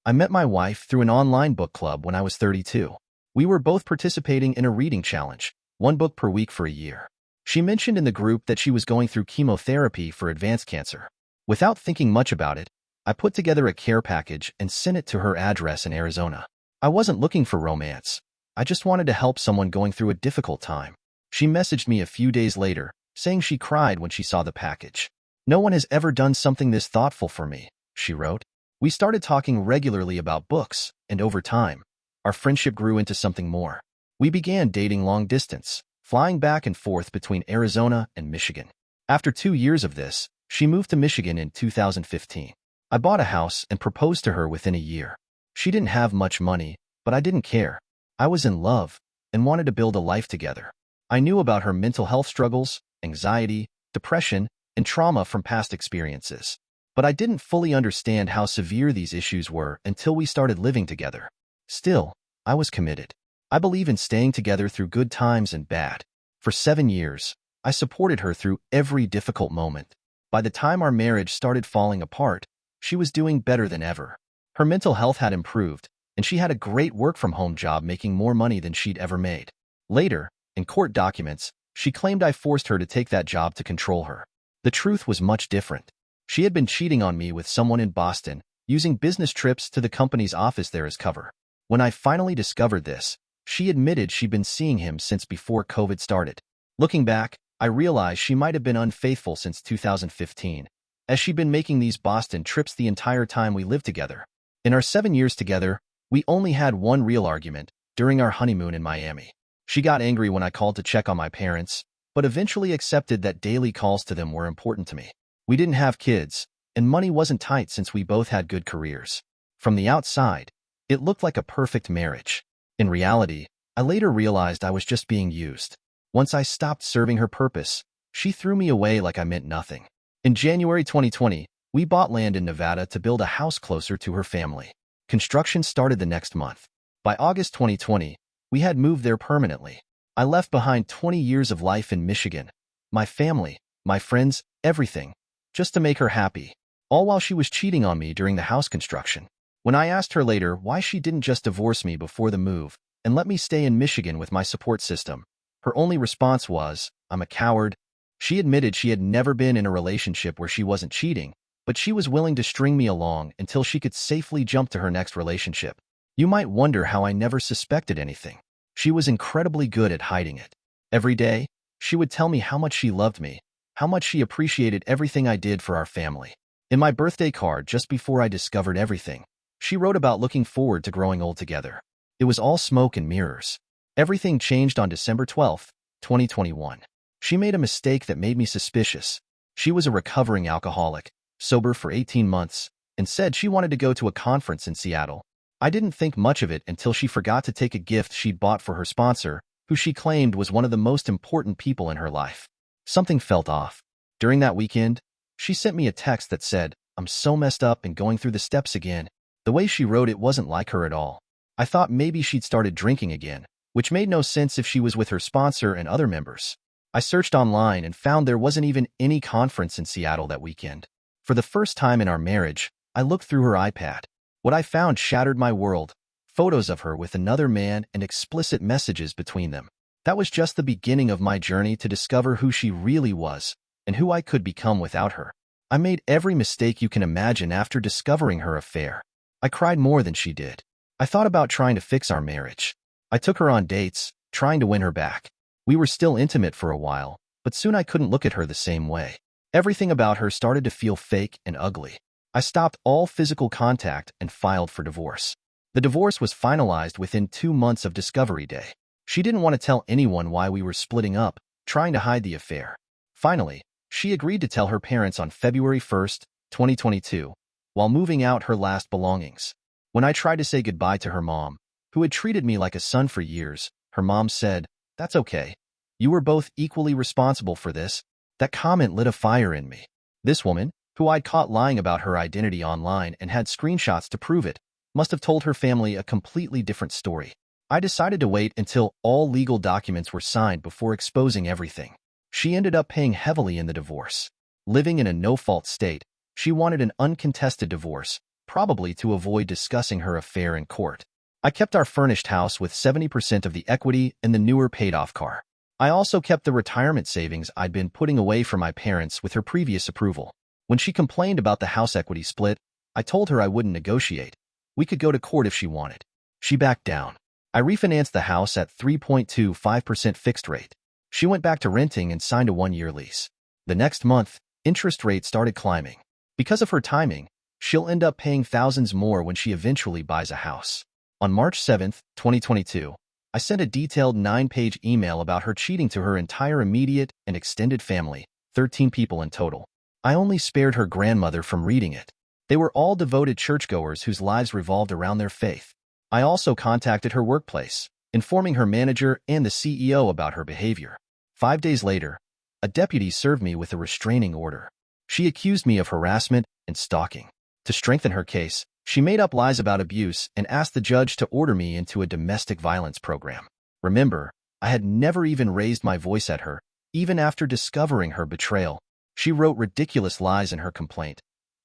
I met my wife through an online book club when I was 32. We were both participating in a reading challenge, one book per week for a year. She mentioned in the group that she was going through chemotherapy for advanced cancer. Without thinking much about it, I put together a care package and sent it to her address in Arizona. I wasn't looking for romance. I just wanted to help someone going through a difficult time. She messaged me a few days later, saying she cried when she saw the package. "No one has ever done something this thoughtful for me," she wrote. We started talking regularly about books, and over time, our friendship grew into something more. We began dating long distance, flying back and forth between Arizona and Michigan. After 2 years of this, she moved to Michigan in 2015. I bought a house and proposed to her within a year. She didn't have much money, but I didn't care. I was in love and wanted to build a life together. I knew about her mental health struggles, anxiety, depression, and trauma from past experiences. But I didn't fully understand how severe these issues were until we started living together. Still, I was committed. I believe in staying together through good times and bad. For 7 years, I supported her through every difficult moment. By the time our marriage started falling apart, she was doing better than ever. Her mental health had improved, and she had a great work-from-home job making more money than she'd ever made. Later, in court documents, she claimed I forced her to take that job to control her. The truth was much different. She had been cheating on me with someone in Boston, using business trips to the company's office there as cover. When I finally discovered this, she admitted she'd been seeing him since before COVID started. Looking back, I realized she might have been unfaithful since 2015, as she'd been making these Boston trips the entire time we lived together. In our 7 years together, we only had one real argument, during our honeymoon in Miami. She got angry when I called to check on my parents, but eventually accepted that daily calls to them were important to me. We didn't have kids, and money wasn't tight since we both had good careers. From the outside, it looked like a perfect marriage. In reality, I later realized I was just being used. Once I stopped serving her purpose, she threw me away like I meant nothing. In January 2020, we bought land in Nevada to build a house closer to her family. Construction started the next month. By August 2020, we had moved there permanently. I left behind 20 years of life in Michigan, my family, my friends, everything, just to make her happy, all while she was cheating on me during the house construction. When I asked her later why she didn't just divorce me before the move and let me stay in Michigan with my support system, her only response was, "I'm a coward." She admitted she had never been in a relationship where she wasn't cheating, but she was willing to string me along until she could safely jump to her next relationship. You might wonder how I never suspected anything. She was incredibly good at hiding it. Every day, she would tell me how much she loved me, how much she appreciated everything I did for our family. In my birthday card just before I discovered everything, she wrote about looking forward to growing old together. It was all smoke and mirrors. Everything changed on December 12, 2021. She made a mistake that made me suspicious. She was a recovering alcoholic, sober for 18 months, and said she wanted to go to a conference in Seattle. I didn't think much of it until she forgot to take a gift she'd bought for her sponsor, who she claimed was one of the most important people in her life. Something felt off. During that weekend, she sent me a text that said, "I'm so messed up and going through the steps again." The way she wrote it wasn't like her at all. I thought maybe she'd started drinking again, which made no sense if she was with her sponsor and other members. I searched online and found there wasn't even any conference in Seattle that weekend. For the first time in our marriage, I looked through her iPad. What I found shattered my world. Photos of her with another man and explicit messages between them. That was just the beginning of my journey to discover who she really was and who I could become without her. I made every mistake you can imagine after discovering her affair. I cried more than she did. I thought about trying to fix our marriage. I took her on dates, trying to win her back. We were still intimate for a while, but soon I couldn't look at her the same way. Everything about her started to feel fake and ugly. I stopped all physical contact and filed for divorce. The divorce was finalized within 2 months of Discovery Day. She didn't want to tell anyone why we were splitting up, trying to hide the affair. Finally, she agreed to tell her parents on February 1st, 2022, while moving out her last belongings. When I tried to say goodbye to her mom, who had treated me like a son for years, her mom said, "That's okay. You were both equally responsible for this." That comment lit a fire in me. This woman, who I'd caught lying about her identity online and had screenshots to prove it, must have told her family a completely different story. I decided to wait until all legal documents were signed before exposing everything. She ended up paying heavily in the divorce. Living in a no-fault state, she wanted an uncontested divorce, probably to avoid discussing her affair in court. I kept our furnished house with 70% of the equity and the newer paid-off car. I also kept the retirement savings I'd been putting away for my parents with her previous approval. When she complained about the house equity split, I told her I wouldn't negotiate. We could go to court if she wanted. She backed down. I refinanced the house at 3.25% fixed rate. She went back to renting and signed a 1-year lease. The next month, interest rates started climbing. Because of her timing, she'll end up paying thousands more when she eventually buys a house. On March 7, 2022, I sent a detailed 9-page email about her cheating to her entire immediate and extended family, 13 people in total. I only spared her grandmother from reading it. They were all devoted churchgoers whose lives revolved around their faith. I also contacted her workplace, informing her manager and the CEO about her behavior. 5 days later, a deputy served me with a restraining order. She accused me of harassment and stalking. To strengthen her case, she made up lies about abuse and asked the judge to order me into a domestic violence program. Remember, I had never even raised my voice at her, even after discovering her betrayal. She wrote ridiculous lies in her complaint,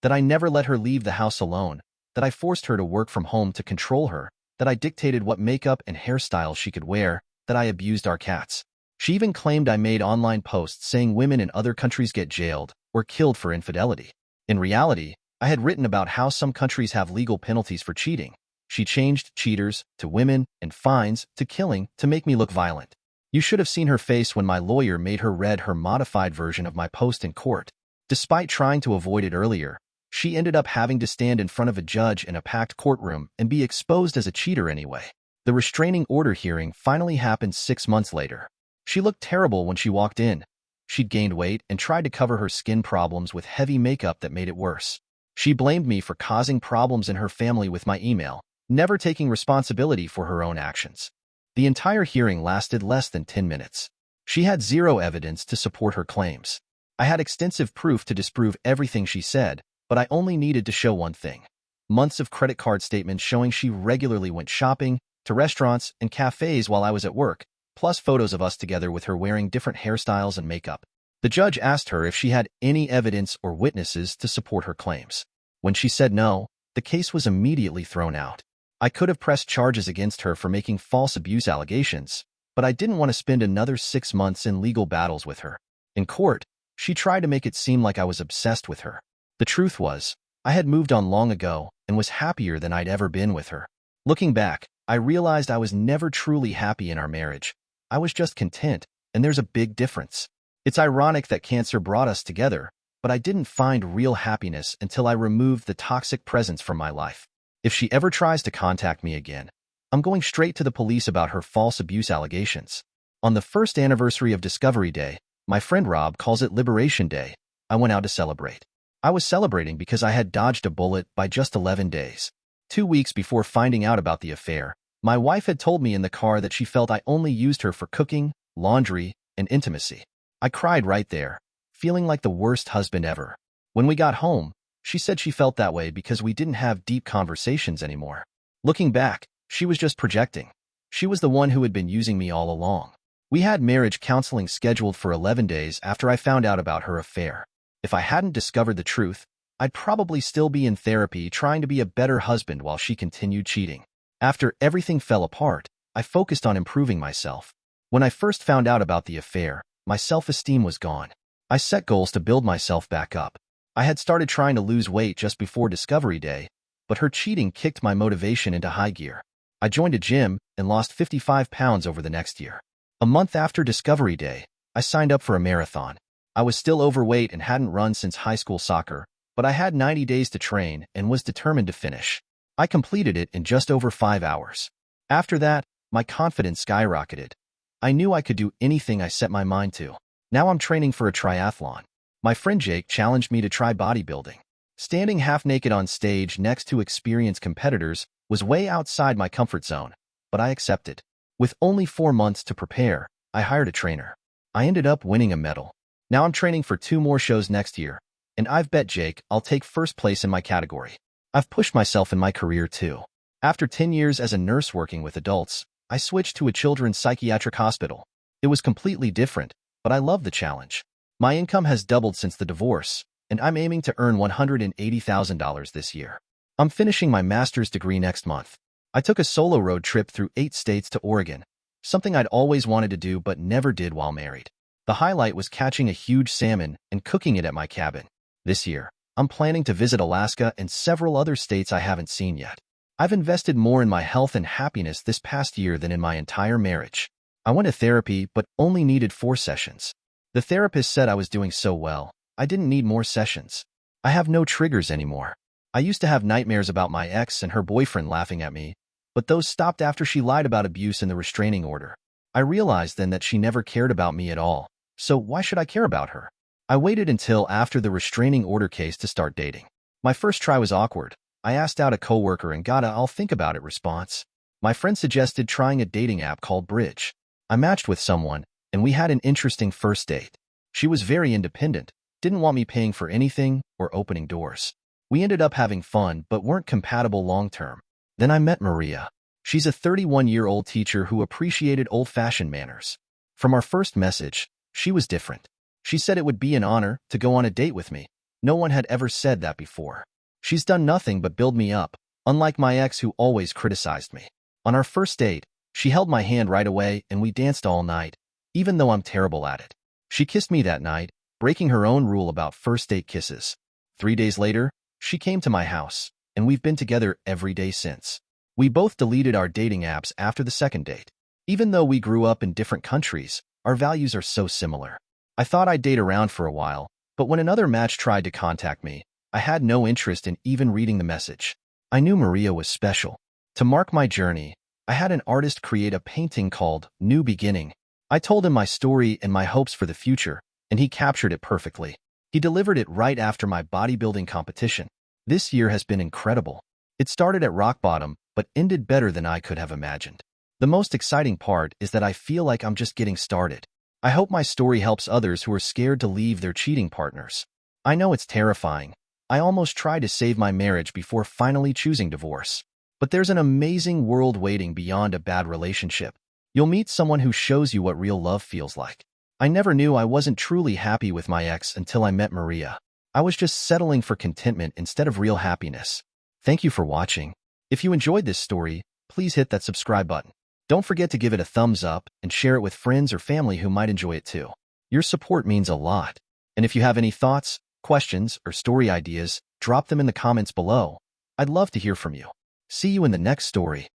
that I never let her leave the house alone, that I forced her to work from home to control her, that I dictated what makeup and hairstyles she could wear, that I abused our cats. She even claimed I made online posts saying women in other countries get jailed or killed for infidelity. In reality, I had written about how some countries have legal penalties for cheating. She changed cheaters to women and fines to killing to make me look violent. You should have seen her face when my lawyer made her read her modified version of my post in court. Despite trying to avoid it earlier, she ended up having to stand in front of a judge in a packed courtroom and be exposed as a cheater anyway. The restraining order hearing finally happened 6 months later. She looked terrible when she walked in. She'd gained weight and tried to cover her skin problems with heavy makeup that made it worse. She blamed me for causing problems in her family with my email, never taking responsibility for her own actions. The entire hearing lasted less than 10 minutes. She had zero evidence to support her claims. I had extensive proof to disprove everything she said, but I only needed to show one thing: months of credit card statements showing she regularly went shopping, to restaurants and cafes while I was at work, plus photos of us together with her wearing different hairstyles and makeup. The judge asked her if she had any evidence or witnesses to support her claims. When she said no, the case was immediately thrown out. I could have pressed charges against her for making false abuse allegations, but I didn't want to spend another 6 months in legal battles with her. In court, she tried to make it seem like I was obsessed with her. The truth was, I had moved on long ago and was happier than I'd ever been with her. Looking back, I realized I was never truly happy in our marriage. I was just content, and there's a big difference. It's ironic that cancer brought us together, but I didn't find real happiness until I removed the toxic presence from my life. If she ever tries to contact me again, I'm going straight to the police about her false abuse allegations. On the first anniversary of Discovery Day, my friend Rob calls it Liberation Day, I went out to celebrate. I was celebrating because I had dodged a bullet by just 11 days. 2 weeks before finding out about the affair, my wife had told me in the car that she felt I only used her for cooking, laundry, and intimacy. I cried right there, feeling like the worst husband ever. When we got home, she said she felt that way because we didn't have deep conversations anymore. Looking back, she was just projecting. She was the one who had been using me all along. We had marriage counseling scheduled for 11 days after I found out about her affair. If I hadn't discovered the truth, I'd probably still be in therapy trying to be a better husband while she continued cheating. After everything fell apart, I focused on improving myself. When I first found out about the affair, my self-esteem was gone. I set goals to build myself back up. I had started trying to lose weight just before Discovery Day, but her cheating kicked my motivation into high gear. I joined a gym and lost 55 pounds over the next year. A month after Discovery Day, I signed up for a marathon. I was still overweight and hadn't run since high school soccer, but I had 90 days to train and was determined to finish. I completed it in just over 5 hours. After that, my confidence skyrocketed. I knew I could do anything I set my mind to. Now I'm training for a triathlon. My friend Jake challenged me to try bodybuilding. Standing half-naked on stage next to experienced competitors was way outside my comfort zone, but I accepted. With only 4 months to prepare, I hired a trainer. I ended up winning a medal. Now I'm training for 2 more shows next year, and I've bet Jake I'll take first place in my category. I've pushed myself in my career too. After 10 years as a nurse working with adults, I switched to a children's psychiatric hospital. It was completely different, but I love the challenge. My income has doubled since the divorce, and I'm aiming to earn $180,000 this year. I'm finishing my master's degree next month. I took a solo road trip through 8 states to Oregon, something I'd always wanted to do but never did while married. The highlight was catching a huge salmon and cooking it at my cabin. This year, I'm planning to visit Alaska and several other states I haven't seen yet. I've invested more in my health and happiness this past year than in my entire marriage. I went to therapy but only needed 4 sessions. The therapist said I was doing so well, I didn't need more sessions. I have no triggers anymore. I used to have nightmares about my ex and her boyfriend laughing at me, but those stopped after she lied about abuse in the restraining order. I realized then that she never cared about me at all, so why should I care about her? I waited until after the restraining order case to start dating. My first try was awkward. I asked out a coworker and got a "I'll think about it" response. My friend suggested trying a dating app called Bridge. I matched with someone, and we had an interesting first date. She was very independent, didn't want me paying for anything or opening doors. We ended up having fun but weren't compatible long-term. Then I met Maria. She's a 31-year-old teacher who appreciated old-fashioned manners. From our first message, she was different. She said it would be an honor to go on a date with me. No one had ever said that before. She's done nothing but build me up, unlike my ex who always criticized me. On our first date, she held my hand right away and we danced all night, even though I'm terrible at it. She kissed me that night, breaking her own rule about first date kisses. 3 days later, she came to my house, and we've been together every day since. We both deleted our dating apps after the second date. Even though we grew up in different countries, our values are so similar. I thought I'd date around for a while, but when another match tried to contact me, I had no interest in even reading the message. I knew Maria was special. To mark my journey, I had an artist create a painting called New Beginning. I told him my story and my hopes for the future, and he captured it perfectly. He delivered it right after my bodybuilding competition. This year has been incredible. It started at rock bottom, but ended better than I could have imagined. The most exciting part is that I feel like I'm just getting started. I hope my story helps others who are scared to leave their cheating partners. I know it's terrifying. I almost tried to save my marriage before finally choosing divorce. But there's an amazing world waiting beyond a bad relationship. You'll meet someone who shows you what real love feels like. I never knew I wasn't truly happy with my ex until I met Maria. I was just settling for contentment instead of real happiness. Thank you for watching. If you enjoyed this story, please hit that subscribe button. Don't forget to give it a thumbs up and share it with friends or family who might enjoy it too. Your support means a lot. And if you have any thoughts, questions, or story ideas, drop them in the comments below. I'd love to hear from you. See you in the next story.